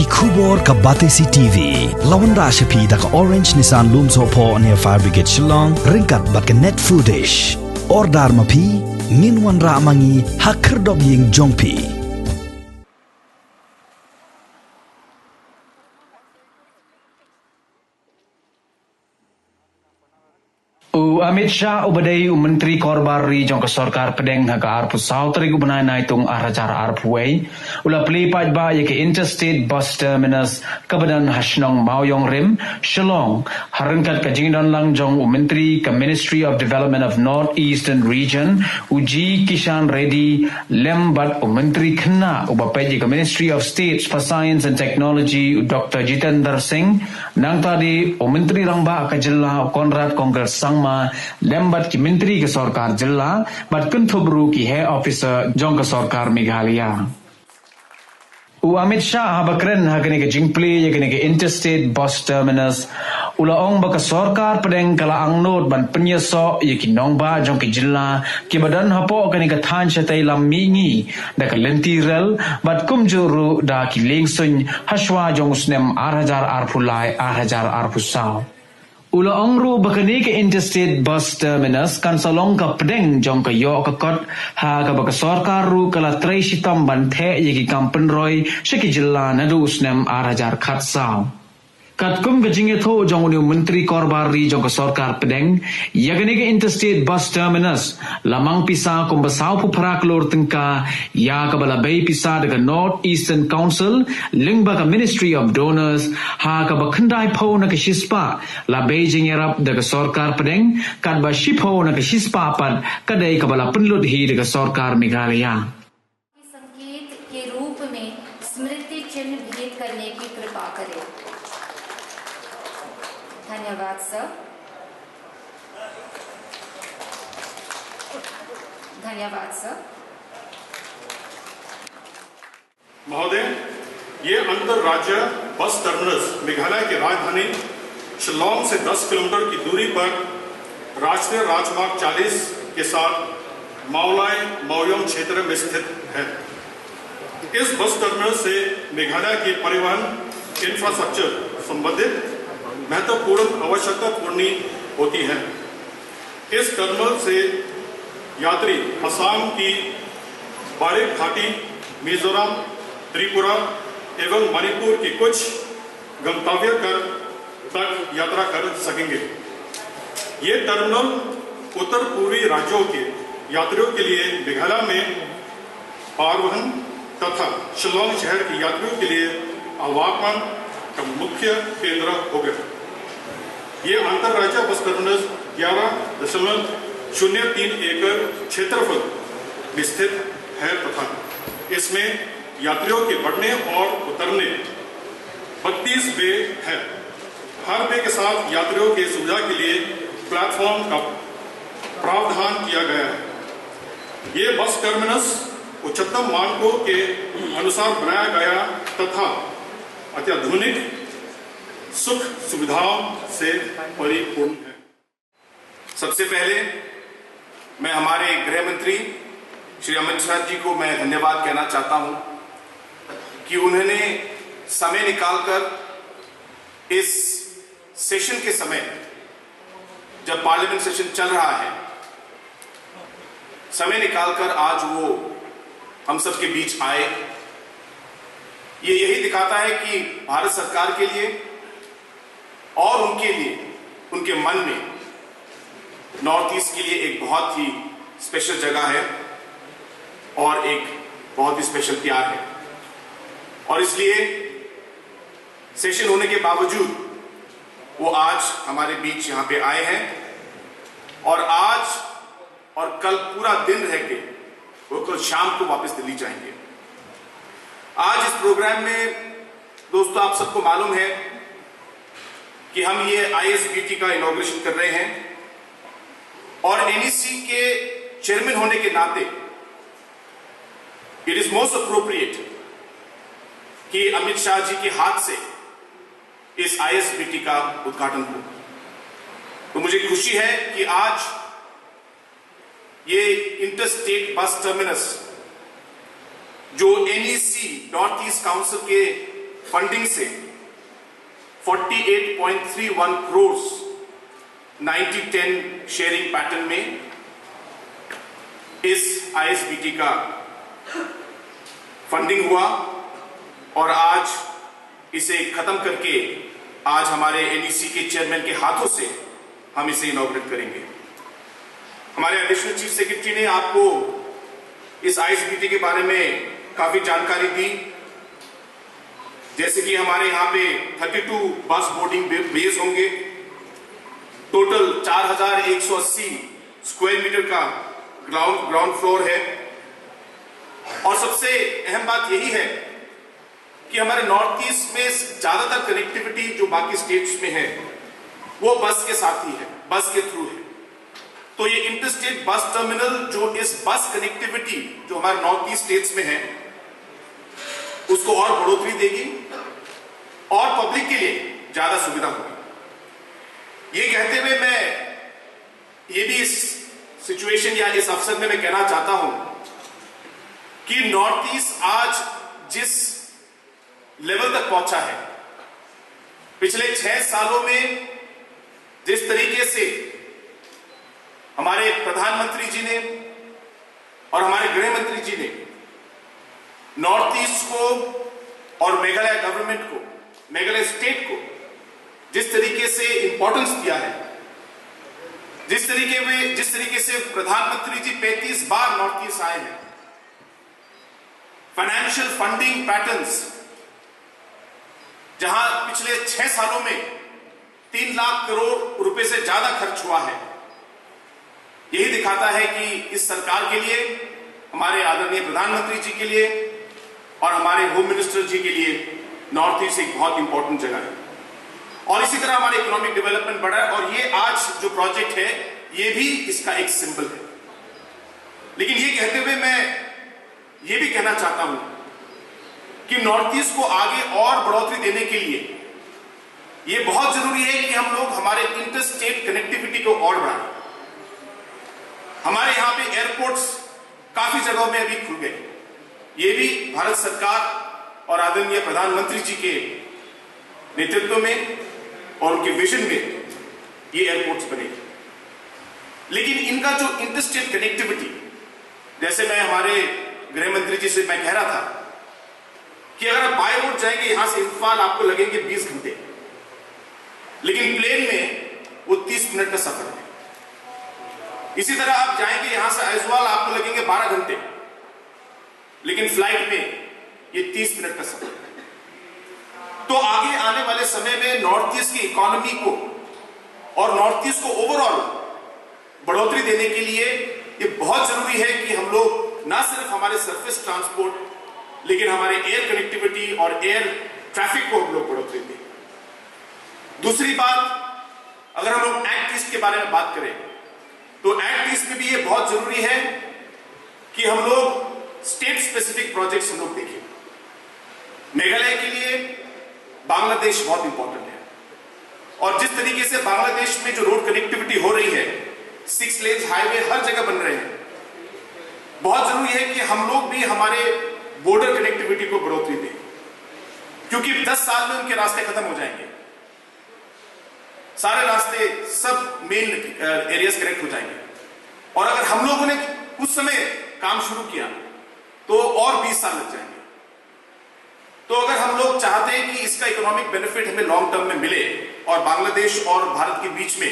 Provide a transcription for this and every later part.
Ikubor ka Batesi TV. Lawan Rashapi da ka Orange Nissan Looms Hopo near Fire Brigade Shillong. Ringkat bat ka net foodish. Ordar mapi. Minwan ra mangi hakerdog ying jongpi. Amit Shah ubadai Menteri Korbari jong ke Sarkar Pedeng haga arpu sautri gubernai naitung aracara arpuway ula pelipaj ba ye ke Interstate Bus Terminus kebadan Hashnong Maoyong Rim Shillong harengkat ke jingdon lang jong Menteri ke Ministry of Development of North Eastern Region uji Kishan Reddy lembat Menteri kena ubapaj ke Ministry of State for Science and Technology Dr. Jitendra Singh nang tadi Menteri Rangba ke Jilla Konrad Kongres Sangma lembat ki Menteri ke Sarkar Jilla bat kuntubru ki Head Officer jong ke Sarkar Meghalaya. Amit Shah habakren hagani ke jingpli yagani ke Interstate Bus Terminus ulaong baka Sarkar Pedeng kala angnot ban penyesok yaki nongba jong ke Jilla ki badan hapo kani ke than chatai lam mingi da ke lentirel bat kumjuru da ki lengsun haswa jong usnem arhajar arpulai arhajar arpusau. Ula ongru bakani ke Interstate Bus Terminus kan salong ka Pedeng jong ka yo ka kot ha ka baka Sarkar ru kala trai sitam ban the yegi kampen roy shiki Jilla nadu usnem arajar khatsau kat kum ka jinge tho jong uni Menteri Korbari jong ka Sarkar Pedeng yagani ke Interstate Bus Terminus lamang pisa kum basau pu prak lor tengka ya ka bala bay pisa daga North Eastern Council lingba ka Ministry of Donors ha ka bakhandai pho na ka shispa la Beijing erap daga Sarkar Pedeng kat ba shipho na ka shispa pad kadai ka bala punlut hi daga Sarkar Meghalaya संकेत के रूप में स्मृति चिन्ह भेंट करने की कृपा करें। धन्यवाद सर। धन्यवाद सर। महोदय, ये अंतर राज्य बस टर्मिनस मेघालय की राजधानी शिलोंग से 10 किलोमीटर की दूरी पर राष्ट्रीय राजमार्ग 40 के साथ माओलाई माओयोंग क्षेत्र में स्थित है। इस बस टर्मिनस से मेघालय की परिवहन इंफ्रास्ट्रक्चर संबंधित महत्वपूर्ण आवश्यकता पूर्ण होती है। इस टर्मिनल से यात्री असम की बारिक घाटी, मिजोरम, त्रिपुरा एवं मणिपुर की कुछ गंतव्य तक यात्रा कर सकेंगे। ये टर्मिनल उत्तर पूर्वी राज्यों के यात्रियों के लिए मेघालय में परिवहन तथा शिलोंग शहर के यात्रियों के लिए आवागमन का मुख्य केंद्र होगा। ये अंतरराज्य बस टर्मिनस 11.03 एकड़ क्षेत्रफल में स्थित है तथा इसमें यात्रियों के बढ़ने और उतरने 32 बे है। हर बे के साथ यात्रियों की सुविधा के लिए प्लेटफॉर्म का प्रावधान किया गया है। ये बस टर्मिनस उच्चतम मानकों के अनुसार बनाया गया तथा अत्याधुनिक सुख सुविधाओं से परिपूर्ण है। सबसे पहले मैं हमारे गृह मंत्री श्री अमित शाह जी को मैं धन्यवाद कहना चाहता हूं कि उन्होंने समय निकालकर इस सेशन के समय जब पार्लियामेंट सेशन चल रहा है समय निकालकर आज वो हम सबके बीच आए। ये यही दिखाता है कि भारत सरकार के लिए और उनके लिए उनके मन में नॉर्थ ईस्ट के लिए एक बहुत ही स्पेशल जगह है और एक बहुत ही स्पेशल प्यार है और इसलिए सेशन होने के बावजूद वो आज हमारे बीच यहां पे आए हैं और आज और कल पूरा दिन रह के वो कल शाम को वापस दिल्ली जाएंगे। आज इस प्रोग्राम में दोस्तों आप सबको मालूम है कि हम ये ISBT का इनॉग्रेशन कर रहे हैं और NEC के चेयरमैन होने के नाते इट इज मोस्ट अप्रोप्रिएट कि अमित शाह जी के हाथ से इस ISBT का उद्घाटन हो। तो मुझे खुशी है कि आज ये इंटरस्टेट बस टर्मिनस जो NEC नॉर्थ ईस्ट काउंसिल के फंडिंग से 48.31 करोड़ 90-10 शेयरिंग पैटर्न में इस आईएसबीटी का फंडिंग हुआ और आज इसे खत्म करके आज हमारे एनईसी के चेयरमैन के हाथों से हम इसे इनॉग्रेट करेंगे। हमारे एडिशनल चीफ सेक्रेटरी ने आपको इस आईएसबीटी के बारे में काफी जानकारी दी, जैसे कि हमारे यहां पे 32 बस बोर्डिंग बेस होंगे, टोटल 4180 स्क्वायर मीटर का ग्राउंड फ्लोर है। और सबसे अहम बात यही है कि हमारे नॉर्थ ईस्ट में ज्यादातर कनेक्टिविटी जो बाकी स्टेट्स में है वो बस के साथ ही है, बस के थ्रू है। तो ये इंटरस्टेट बस टर्मिनल जो इस बस कनेक्टिविटी जो हमारे नॉर्थ ईस्ट स्टेट्स में है उसको और बढ़ोतरी देगी और पब्लिक के लिए ज्यादा सुविधा होगी। ये कहते हुए मैं ये भी इस सिचुएशन या इस अवसर में मैं कहना चाहता हूं कि नॉर्थ ईस्ट आज जिस लेवल तक पहुंचा है, पिछले 6 सालों में जिस तरीके से हमारे प्रधानमंत्री जी ने और हमारे गृह मंत्री जी ने नॉर्थ ईस्ट को और मेघालय गवर्नमेंट को, मेघालय स्टेट को जिस तरीके से इंपॉर्टेंस दिया है, जिस तरीके से प्रधानमंत्री जी 35 बार नॉर्थ ईस्ट आए हैं, फाइनेंशियल फंडिंग पैटर्न्स जहां पिछले 6 सालों में 3 लाख करोड़ रुपए से ज्यादा खर्च हुआ है, यही दिखाता है कि इस सरकार के लिए, हमारे आदरणीय प्रधानमंत्री जी के लिए और हमारे होम मिनिस्टर जी के लिए नॉर्थ ईस्ट एक बहुत इंपॉर्टेंट जगह है। और इसी तरह हमारे इकोनॉमिक डेवलपमेंट बढ़ा है और ये आज जो प्रोजेक्ट है ये भी इसका एक सिंबल है। लेकिन ये कहते हुए मैं ये भी कहना चाहता हूं कि नॉर्थ ईस्ट को आगे और बढ़ोतरी देने के लिए ये बहुत जरूरी है कि हम लोग हमारे इंटर स्टेट कनेक्टिविटी को और बढ़ाएं। हमारे यहां पे एयरपोर्ट्स काफी जगहों में अभी खुल गए, ये भी भारत सरकार और आदरणीय प्रधानमंत्री जी के नेतृत्व में और उनके विजन में ये एयरपोर्ट्स बने। लेकिन इनका जो इंटरस्टेट कनेक्टिविटी, जैसे मैं हमारे गृह मंत्री जी से मैं कह रहा था कि अगर आप बाय रोड जाएंगे यहां से इम्फाल आपको लगेंगे 20 घंटे, लेकिन प्लेन में वो 30 मिनट का सफर है। इसी तरह आप जाएंगे यहां से आइजवाल आपको लगेंगे 12 घंटे, लेकिन फ्लाइट में ये 30 मिनट का सफर है। तो आगे आने वाले समय में नॉर्थ ईस्ट की इकोनॉमी को और नॉर्थ ईस्ट को ओवरऑल बढ़ोतरी देने के लिए ये बहुत जरूरी है कि हम लोग ना सिर्फ हमारे सरफेस ट्रांसपोर्ट लेकिन हमारे एयर कनेक्टिविटी और एयर ट्रैफिक को हम लोग बढ़ोतरी दें। दूसरी बात, अगर हम लोग एक्ट ईस्ट के बारे में बात करें तो एक्ट ईस्ट में भी ये बहुत जरूरी है कि हम लोग स्टेट स्पेसिफिक प्रोजेक्ट्स हम लोग देखें। मेघालय के लिए बांग्लादेश बहुत इंपॉर्टेंट है और जिस तरीके से बांग्लादेश में जो रोड कनेक्टिविटी हो रही है, 6 लेन्स हाईवे हर जगह बन रहे हैं, बहुत जरूरी है कि हम लोग भी हमारे बॉर्डर कनेक्टिविटी को बढ़ोतरी दें, क्योंकि 10 साल में उनके रास्ते खत्म हो जाएंगे, सारे रास्ते सब मेन एरियाज कनेक्ट हो जाएंगे। और अगर हम लोगों ने उस समय काम शुरू किया तो और 20 साल लग जाएंगे। तो अगर हम लोग चाहते हैं कि इसका इकोनॉमिक बेनिफिट हमें लॉन्ग टर्म में मिले और बांग्लादेश और भारत के बीच में,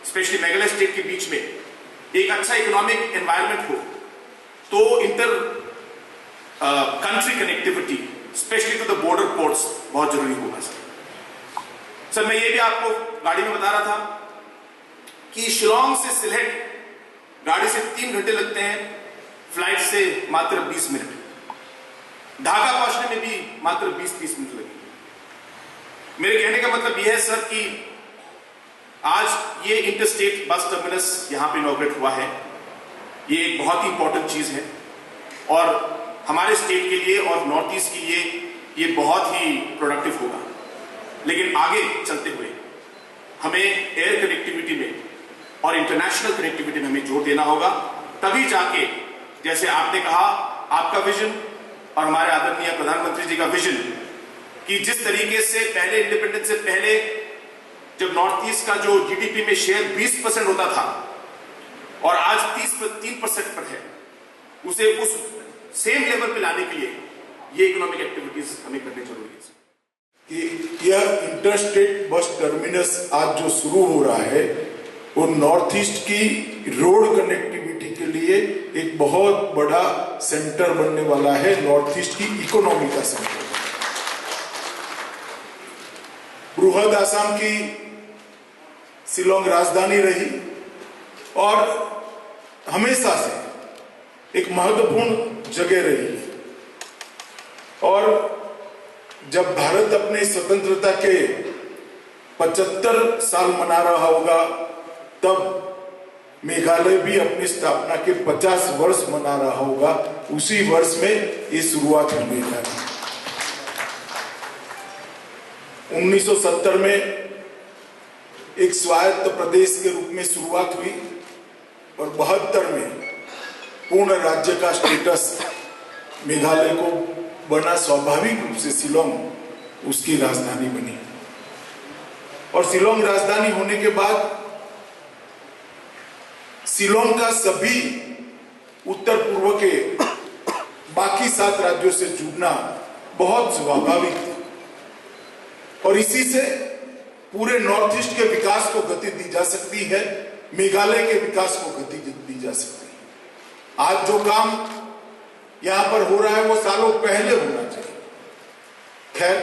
स्पेशली मेघालय स्टेट के बीच में एक अच्छा इकोनॉमिक एनवायरनमेंट हो, तो inter country connectivity specially to the border ports बहुत जरूरी होगा। सर मैं ये भी आपको गाड़ी में बता रहा था कि शिलोंग से सिलहट गाड़ी से 3 घंटे लगते हैं, फ्लाइट से मात्र 20 मिनट, ढाका पहुंचने में भी मात्र 20-30 मिनट लगेंगे। मेरे कहने का मतलब यह है सर कि आज ये इंटरस्टेट बस टर्मिनस यहां पे इनॉग्रेट हुआ है, ये एक बहुत ही इंपॉर्टेंट चीज है और हमारे स्टेट के लिए और नॉर्थ ईस्ट के लिए ये बहुत ही प्रोडक्टिव होगा। लेकिन आगे चलते हुए हमें एयर कनेक्टिविटी में और इंटरनेशनल कनेक्टिविटी में हमें जोर देना होगा, तभी जाके जैसे आपने कहा आपका विजन और हमारे आदरणीय प्रधानमंत्री जी का विजन कि जिस तरीके से पहले इंडिपेंडेंस से पहले जब नॉर्थ ईस्ट का जो जीडीपी में शेयर 20% होता था और आज 3% पर है, उसे उस सेम लेवल पे लाने के लिए ये इकोनॉमिक एक्टिविटीज हमें करनी जरूरी है कि यह इंटरस्टेट बस टर्मिनस आज जो शुरू हो रहा है वो नॉर्थ ईस्ट की रोड कनेक्टिविटी के लिए एक बहुत बड़ा सेंटर बनने वाला है, नॉर्थ ईस्ट की इकोनॉमी का सेंटर। बृहद आसाम की शिलोंग राजधानी रही और हमेशा से एक महत्वपूर्ण जगह रही है। और जब भारत अपने स्वतंत्रता के 75 साल मना रहा होगा, तब मेघालय भी अपनी स्थापना के 50 वर्ष मना रहा होगा। उसी वर्ष में ये शुरुआत होने जा रही है। 1970 में एक स्वायत्त प्रदेश के रूप में शुरुआत हुई और 72 में पूर्ण राज्य का स्टेटस मेघालय को बना। स्वाभाविक रूप से शिलोंग उसकी राजधानी बनी और शिलोंग राजधानी होने के बाद शिलोंग का सभी उत्तर पूर्व के बाकी 7 राज्यों से जुड़ना बहुत स्वाभाविक था और इसी से पूरे नॉर्थ ईस्ट के विकास को गति दी जा सकती है, मेघालय के विकास को गति दी जा सकती है। आज जो काम यहां पर हो रहा है वो सालों पहले होना चाहिए। खैर,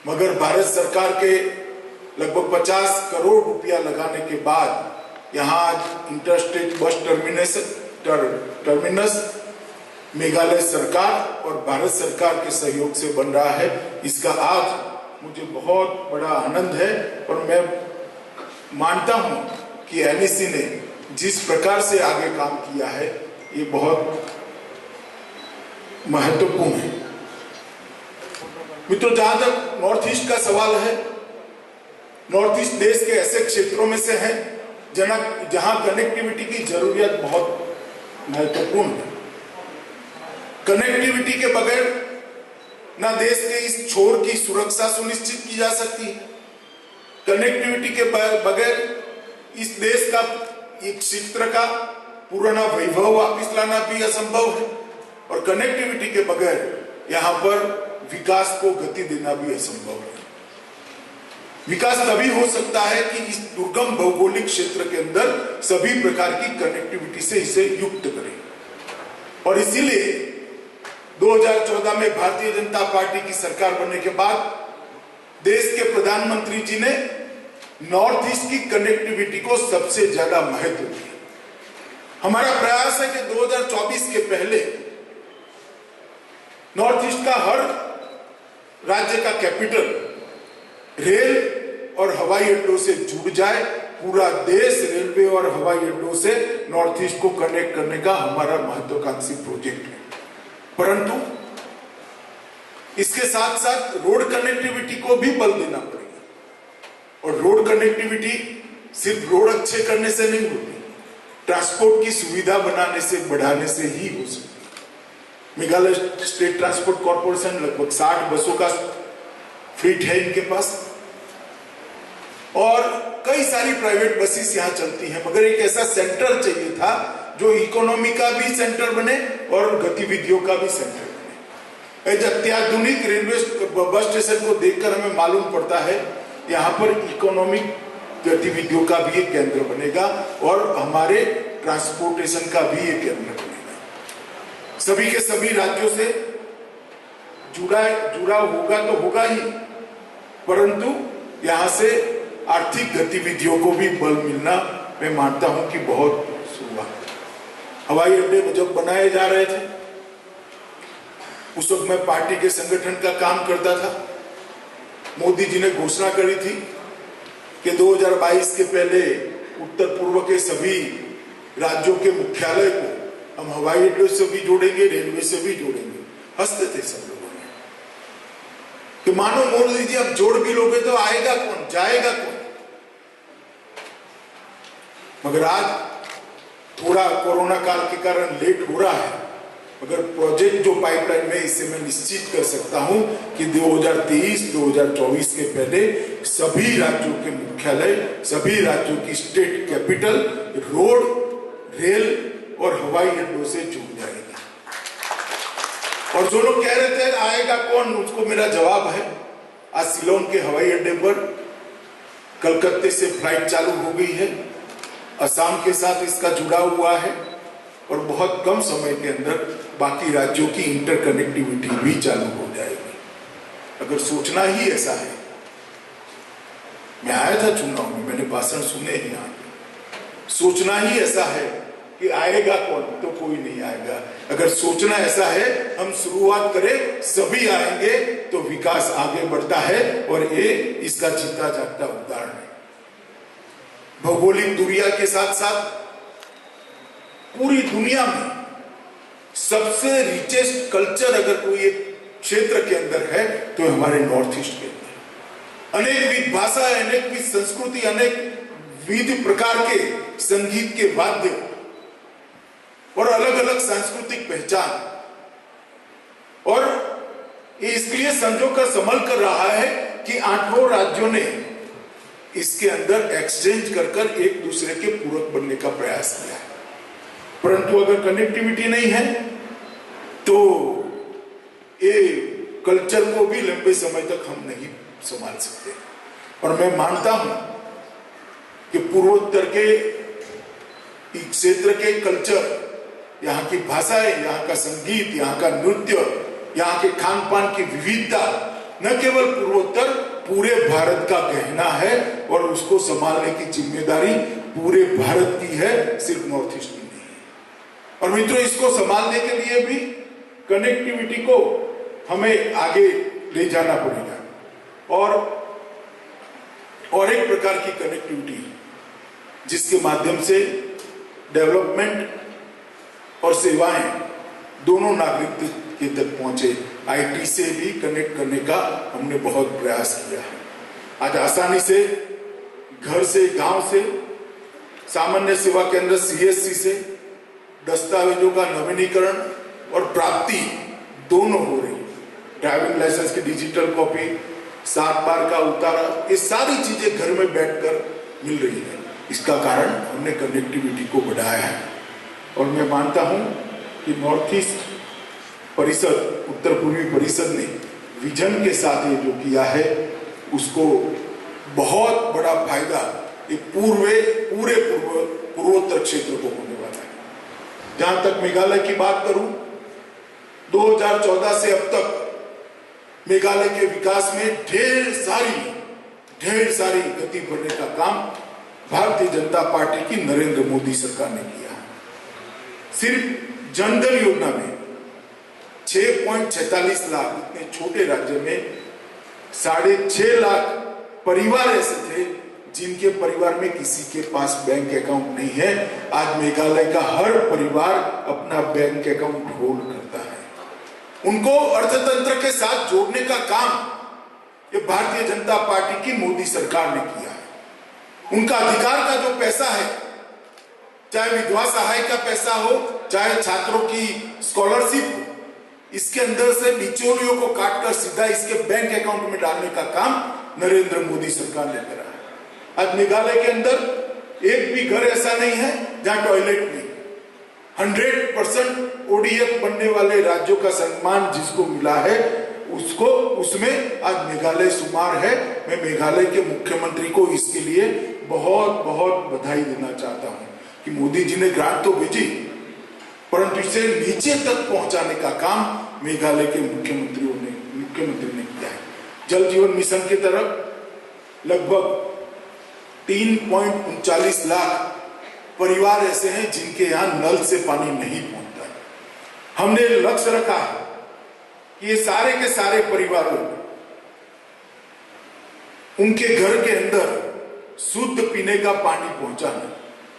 मगर भारत सरकार के लगभग 50 करोड़ रुपया लगाने के बाद यहां आज इंटरस्टेट बस टर्मिनस मेघालय सरकार और भारत सरकार के सहयोग से बन रहा है। इसका आज मुझे बहुत बड़ा आनंद है और मैं मानता हूं कि एनईसी ने जिस प्रकार से आगे काम किया है ये बहुत महत्वपूर्ण है। मित्रों, जहां तक नॉर्थ ईस्ट का सवाल है, नॉर्थ ईस्ट देश के ऐसे क्षेत्रों में से है जहां कनेक्टिविटी की जरूरत बहुत महत्वपूर्ण है। कनेक्टिविटी के बगैर ना देश के इस छोर की सुरक्षा सुनिश्चित की जा सकती है, कनेक्टिविटी के बगैर इस देश का एक क्षेत्र का पुराना वैभव वापिस लाना भी असंभव है और कनेक्टिविटी के बगैर यहां पर विकास को गति देना भी असंभव है। विकास तभी हो सकता है कि इस दुर्गम भौगोलिक क्षेत्र के अंदर सभी प्रकार की कनेक्टिविटी से इसे युक्त करें और इसीलिए 2014 में भारतीय जनता पार्टी की सरकार बनने के बाद देश के प्रधानमंत्री जी ने नॉर्थ ईस्ट की कनेक्टिविटी को सबसे ज्यादा महत्व दिया। हमारा प्रयास है कि 2024 के पहले नॉर्थ ईस्ट का हर राज्य का कैपिटल रेल और हवाई अड्डों से जुड़ जाए। पूरा देश रेलवे और हवाई अड्डों से नॉर्थ ईस्ट को कनेक्ट करने का हमारा महत्वाकांक्षी प्रोजेक्ट है। परंतु इसके साथ साथ रोड कनेक्टिविटी को भी बल देना पड़ेगा और रोड कनेक्टिविटी सिर्फ रोड अच्छे करने से नहीं होती, ट्रांसपोर्ट की सुविधा बनाने से बढ़ाने से ही हो सकती है। मेघालय स्टेट ट्रांसपोर्ट कॉर्पोरेशन लगभग 60 बसों का फ्लीट है इनके पास और कई सारी प्राइवेट बसेस यहां चलती हैं, मगर एक ऐसा सेंटर चाहिए था जो इकोनॉमी का भी सेंटर बने और गतिविधियों का भी सेंटर बने। एक अत्याधुनिक रेलवे बस स्टेशन को देखकर हमें मालूम पड़ता है यहाँ पर इकोनॉमिक गतिविधियों का भी एक केंद्र बनेगा और हमारे ट्रांसपोर्टेशन का भी एक केंद्र बनेगा। सभी के सभी राज्यों से जुड़ा होगा तो होगा ही, परंतु यहाँ से आर्थिक गतिविधियों को भी बल मिलना मैं मानता हूं कि बहुत शुरुआत। हवाई अड्डे जब बनाए जा रहे थे उस वक्त मैं पार्टी के संगठन का काम करता था। मोदी जी ने घोषणा करी थी कि 2022 के पहले उत्तर पूर्व के सभी राज्यों के मुख्यालय को हम हवाई अड्डों से भी जोड़ेंगे, रेलवे से भी जोड़ेंगे। हंसते थे सब लोगों ने कि मानो मोदी जी अब जोड़ भी लोगे तो आएगा कौन, जाएगा कौन। मगर आज थोड़ा कोरोना काल के कारण लेट हो रहा है, अगर प्रोजेक्ट जो पाइपलाइन में, इससे मैं निश्चित कर सकता हूं कि 2023-2024 के पहले सभी राज्यों के मुख्यालय, सभी राज्यों की स्टेट कैपिटल रोड, रेल और हवाई अड्डों से जुड़ जाएगी। और जो लोग कह रहे थे आएगा कौन, उसको मेरा जवाब है, आज शिलोंग के हवाई अड्डे पर कलकत्ते से फ्लाइट चालू हो गई है, असम के साथ इसका जुड़ा हुआ है और बहुत कम समय के अंदर बाकी राज्यों की इंटरकनेक्टिविटी भी चालू हो जाएगी। अगर सोचना ही ऐसा है, मैं आया था चुनाव में, मैंने भाषण सुने ही यहाँ, सोचना ही ऐसा है कि आएगा कौन, तो कोई नहीं आएगा। अगर सोचना ऐसा है, हम शुरुआत करें, सभी आएंगे तो विकास आगे बढ़ता है। और ये इसका जीता जागता उदाहरण है। भौगोलिक दूरिया के साथ साथ पूरी दुनिया में सबसे रिचेस्ट कल्चर अगर कोई एक क्षेत्र के अंदर है तो हमारे नॉर्थ ईस्ट के अंदर अनेकविध भाषा, अनेकविध संस्कृति, अनेक विविध प्रकार के संगीत के वाद्य और अलग अलग सांस्कृतिक पहचान, और ये इसलिए संजो कर संभल कर रहा है कि 8 राज्यों ने इसके अंदर एक्सचेंज कर एक दूसरे के पूरक बनने का प्रयास किया है। परंतु अगर कनेक्टिविटी नहीं है तो ये कल्चर को भी लंबे समय तक हम नहीं संभाल सकते। और मैं मानता हूं कि पूर्वोत्तर के क्षेत्र के कल्चर, यहाँ की भाषाएं, यहाँ का संगीत, यहाँ का नृत्य, यहाँ के खान पान की विविधता न केवल पूर्वोत्तर, पूरे भारत का गहना है और उसको संभालने की जिम्मेदारी पूरे भारत की है, सिर्फ नॉर्थ ईस्ट की नहीं है। और मित्रों, इसको संभालने के लिए भी कनेक्टिविटी को हमें आगे ले जाना पड़ेगा। और एक प्रकार की कनेक्टिविटी जिसके माध्यम से डेवलपमेंट और सेवाएं दोनों नागरिक के तक पहुंचे, आईटी से भी कनेक्ट करने का हमने बहुत प्रयास किया है। आज आसानी से घर से, गांव से, सामान्य सेवा केंद्र सीएससी से दस्तावेजों का नवीनीकरण और प्राप्ति दोनों हो रही है। ड्राइविंग लाइसेंस की डिजिटल कॉपी, 7 बार का उतारा, ये सारी चीजें घर में बैठकर मिल रही है। इसका कारण हमने कनेक्टिविटी को बढ़ाया है। और मैं मानता हूं कि नॉर्थ ईस्ट परिषद, उत्तर पूर्वी परिषद ने विजन के साथ ये जो किया है उसको बहुत बड़ा फायदा ये पूरे पूर्वोत्तर क्षेत्र को होने वाला है। जहां तक मेघालय की बात करूं, 2014 से अब तक मेघालय के विकास में ढेर सारी गति बढ़ने का काम भारतीय जनता पार्टी की नरेंद्र मोदी सरकार ने किया है। सिर्फ जनधन योजना में 6.46 लाख, इतने छोटे राज्य में 6.5 लाख परिवार ऐसे थे जिनके परिवार में किसी के पास बैंक अकाउंट नहीं है। आज मेघालय का हर परिवार अपना बैंक अकाउंट होल्ड करता है। उनको अर्थतंत्र के साथ जोड़ने का काम ये भारतीय जनता पार्टी की मोदी सरकार ने किया है। उनका अधिकार का जो पैसा है, चाहे विधवा सहाय का पैसा हो, चाहे छात्रों की स्कॉलरशिप हो, इसके अंदर से बिचौलियों को काटकर सीधा इसके बैंक अकाउंट में डालने का काम नरेंद्र मोदी सरकार ने करा है। आज मेघालय के अंदर एक भी घर ऐसा नहीं है जहां टॉयलेट नहीं। 100% ओडीएफ बनने वाले राज्यों का सम्मान जिसको मिला है उसमें आज मेघालय शुमार है। मैं मेघालय के मुख्यमंत्री को इसके लिए बहुत बहुत बधाई देना चाहता हूं कि मोदी जी ने ग्रांट तो भेजी, परंतु इसे नीचे तक पहुंचाने का काम मेघालय के मुख्यमंत्री ने किया है। जल जीवन मिशन की तरफ लगभग 3.39 लाख परिवार ऐसे हैं जिनके यहां नल से पानी नहीं पहुंचता है। हमने लक्ष्य रखा है कि ये सारे के सारे परिवारों उनके घर के अंदर शुद्ध पीने का पानी पहुंचाना।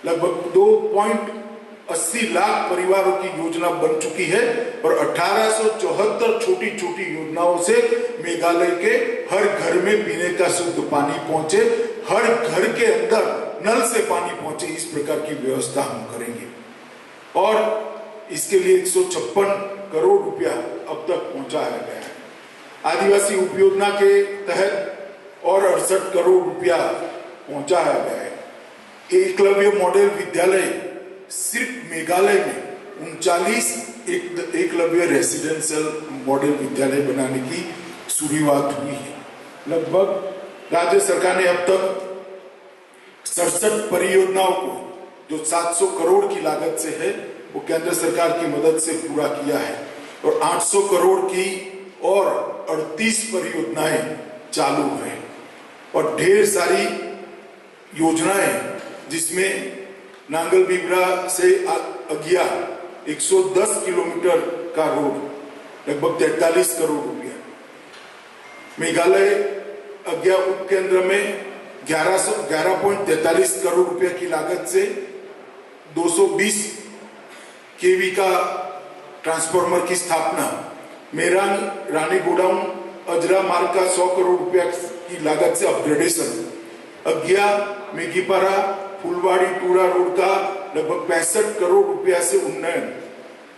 लगभग 2.80 लाख परिवारों की योजना बन चुकी है और 1874 छोटी छोटी योजनाओं से मेघालय के हर घर में पीने का शुद्ध पानी पहुंचे, हर घर के अंदर नल से पानी पहुंचे, इस प्रकार की व्यवस्था हम करेंगे। और इसके लिए 156 करोड़ रुपया अब तक पहुंचाया गया है। आदिवासी उपयोजना के तहत और 68 करोड़ रुपया पहुंचाया गया है। एकलव्य मॉडल विद्यालय सिर्फ मेघालय में 39 एकलव्य रेसिडेंशियल मॉडल विद्यालय बनाने की शुरुआत हुई है। लगभग राज्य सरकार ने अब तक 67 परियोजनाओं को जो 700 करोड़ की लागत से है वो केंद्र सरकार की मदद से पूरा किया है और 800 करोड़ की और 38 परियोजनाएं चालू हैं और ढेर सारी योजनाएं जिसमें नांगल बिबरा से अगिया 110 किलोमीटर का रोड लगभग 43 करोड़ रुपया, मेघालय अगिया उप केंद्र में 11.43 करोड़ रुपया की लागत से 220 केवी का ट्रांसफार्मर की स्थापना, मेरांग रानी गोडाउन अजरा मार्ग का 100 करोड़ रुपया की लागत से अपग्रेडेशन, अगिया मेघीपारा फुलवाड़ी टूरा रोड का लगभग 65 करोड़ रुपया से उन्नयन,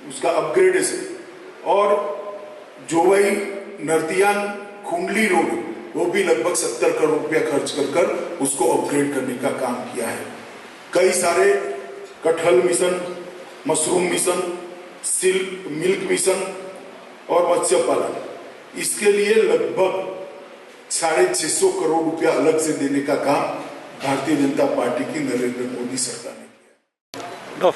उसका अपग्रेडेशन और जोवई नर्तियान खुंडली रोड वो भी लगभग 70 करोड़ रुपया खर्च कर उसको अपग्रेड करने का काम किया है। कई सारे कटहल mission, mushroom mission, silk milk mission और मत्स्य पालन, इसके लिए लगभग 650 करोड़ रुपया अलग से देने का काम भारतीय जनता पार्टी की नरेंद्र मोदी सरकार ने किया।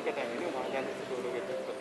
के टाइम में वहाँ जाने से 2 लोग